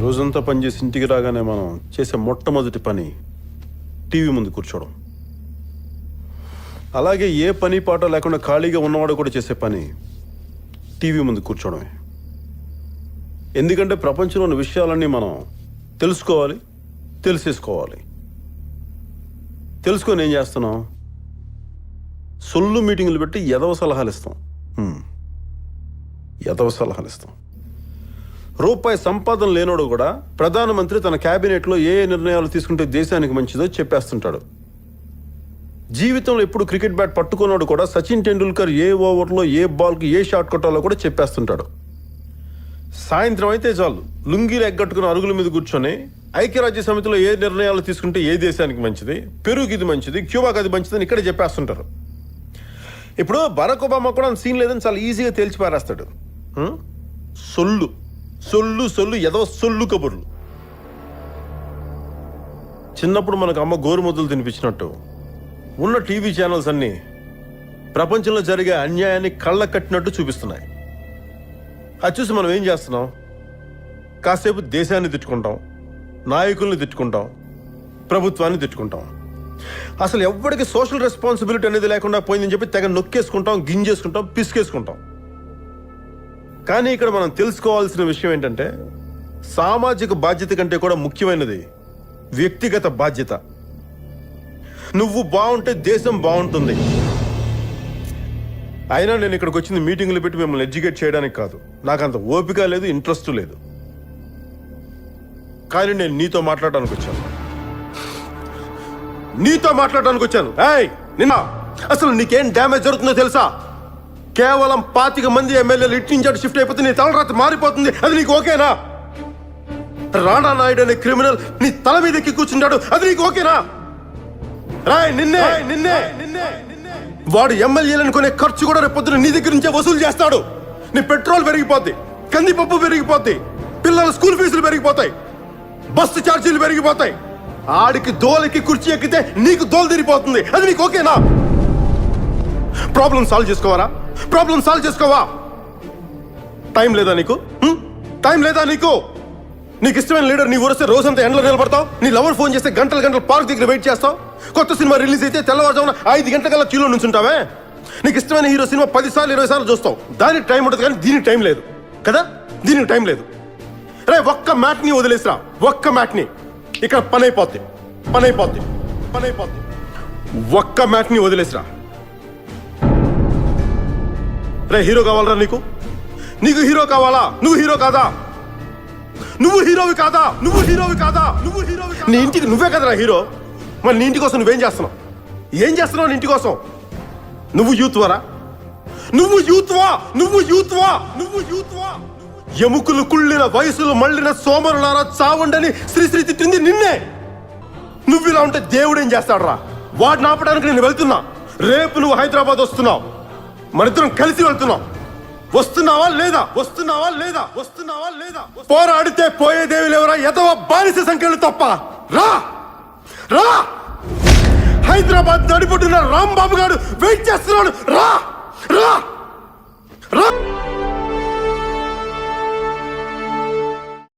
రోజంతా పనిచేసి ఇంటికి రాగానే మనం చేసే మొట్టమొదటి పని టీవీ ముందు కూర్చోవడం. అలాగే ఏ పని పాట లేకుండా ఖాళీగా ఉన్నవాడు కూడా చేసే పని టీవీ ముందు కూర్చోవడమే. ఎందుకంటే ప్రపంచంలో ఉన్న విషయాలన్నీ మనం తెలుసుకోవాలి, తెలిసేసుకోవాలి. తెలుసుకొని ఏం చేస్తున్నాం? సొల్లు మీటింగులు పెట్టి ఎదవ సలహాలు ఇస్తాం. రూపాయి సంపాదన లేనోడు కూడా ప్రధానమంత్రి తన క్యాబినెట్లో ఏ నిర్ణయాలు తీసుకుంటే దేశానికి మంచిదో చెప్పేస్తుంటాడు. జీవితంలో ఎప్పుడు క్రికెట్ బ్యాట్ పట్టుకున్నాడు కూడా సచిన్ టెండూల్కర్ ఏ ఓవర్లో ఏ బాల్కి ఏ షాట్ కొట్టాలో కూడా చెప్పేస్తుంటాడు. సాయంత్రం అయితే చాలు లుంగీలు ఎగ్గట్టుకుని అరుగుల మీద కూర్చొని ఐక్యరాజ్య సమితిలో ఏ నిర్ణయాలు తీసుకుంటే ఏ దేశానికి మంచిది, పెరుగు ఇది మంచిది, క్యూబాకి అది మంచిది అని ఇక్కడే చెప్పేస్తుంటారు. ఇప్పుడు బరాక్ ఒబామా కూడా సీన్ లేదని చాలా ఈజీగా తేల్చి పారేస్తాడు. సొల్లు సొల్లు సొల్లు ఏదో సొల్లు కబుర్లు. చిన్నప్పుడు మనకు అమ్మ గోరుముద్దలు తినిపించినట్టు ఉన్న టీవీ ఛానల్స్ అన్నీ ప్రపంచంలో జరిగే అన్యాయాన్ని కళ్ళ కట్టినట్టు చూపిస్తున్నాయి. అది చూసి మనం ఏం చేస్తున్నాం? కాసేపు దేశాన్ని తిట్టుకుంటాం, నాయకుల్ని తిట్టుకుంటాం, ప్రభుత్వాన్ని తిట్టుకుంటాం. అసలు ఎవరికి సోషల్ రెస్పాన్సిబిలిటీ అనేది లేకుండా పోయిందని చెప్పి తెగ నొక్కేసుకుంటాం, గింజేసుకుంటాం, పిసికేసుకుంటాం. కానీ ఇక్కడ మనం తెలుసుకోవాల్సిన విషయం ఏంటంటే సామాజిక బాధ్యత కంటే కూడా ముఖ్యమైనది వ్యక్తిగత బాధ్యత. నువ్వు బాగుంటే దేశం బాగుంటుంది. అయినా నేను ఇక్కడికి వచ్చింది మీటింగులు పెట్టి మిమ్మల్ని ఎడ్యుకేట్ చేయడానికి కాదు. నాకు అంత ఓపిక లేదు, ఇంట్రెస్ట్ లేదు. కానీ నేను నీతో మాట్లాడడానికి వచ్చాను. నిన్న అసలు నీకేం డ్యామేజ్ జరుగుతుందో తెలుసా? కేవలం 25 మంది ఎమ్మెల్యేలు ఇటు నుంచి అటు షిఫ్ట్ అయిపోతే నీ తలరాత మారిపోతుంది. అది నీకు ఓకేనా? రాణా నాయుడు అనే క్రిమినల్ నీ తల మీద ఎక్కి కూర్చుంటాడు. అది నీకు ఓకేనా? నిన్నే వాడు ఎమ్మెల్యేలను కొనే ఖర్చు కూడా రేపు పొద్దున నీ దగ్గర నుంచే వసూలు చేస్తాడు. నీ పెట్రోల్ పెరిగిపోద్ది, కందిపప్పు పెరిగిపోద్ది, పిల్లల స్కూల్ ఫీజులు పెరిగిపోతాయి, బస్సు ఛార్జీలు పెరిగిపోతాయి. ఆడికి దోలకి కుర్చీ ఎక్కితే నీకు దోలు తిరిగిపోతుంది. అది నీకు ఓకేనా? Problem solve చేసుకోవా? టైం లేదా నీకు? నీకు ఇష్టమైన లీడర్ నీ ఊరొస్తే రోజంతా ఎండలో నిలబడతావు. నీ లవర్ ఫోన్ చేస్తే గంటలు పార్క్ దగ్గర వెయిట్ చేస్తావు. కొత్త సినిమా రిలీజ్ అయితే తెల్లవారుజామున 5 గంటల క్యూలో నుంచుంటావే. నీకు ఇష్టమైన హీరో సినిమా 10 సార్లు 20 సార్లు చూస్తావు. దానికి టైం ఉంటుంది కానీ దీనికి టైం లేదు కదా. దీనికి టైం లేదు. ఒక్క మ్యాట్ని వదిలేసిరా, ఒక్క మ్యాట్ని. ఇక్కడ పని అయిపోద్ది. ఒక్క మ్యాట్ని వదిలేసిరా. హీరో కావాలరా నీకు హీరో కావాలా? నువ్వు హీరోవి కాదా? నీ ఇంటికి నువ్వే కదరా హీరో. మరి నీ ఇంటి కోసం నువ్వేం చేస్తున్నావు? నీ ఇంటి కోసం నువ్వు యూత్వా? ఎముకలు కుళ్ళిన వయసులు మళ్ళిన సోమరులారా చావండని శ్రీశ్రీ తిట్టింది నిన్నే. నువ్వు ఇలా ఉంటే దేవుడు ఏం చేస్తాడురా? వాడిని ఆపడానికి నేను వెళ్తున్నా. రేపు నువ్వు హైదరాబాద్ వస్తున్నావు. మనిద్దరం కలిసి వెళ్తున్నాం. వస్తున్నావా లేదా? పోరాడితే పోయేదేవి లేవరా ఎదవ బానిస సంఖ్యలు తప్ప. రా హైదరాబాద్ నడిపొట్టున రాంబాబు గారు వెయిట్ చేస్తున్నాడు. రా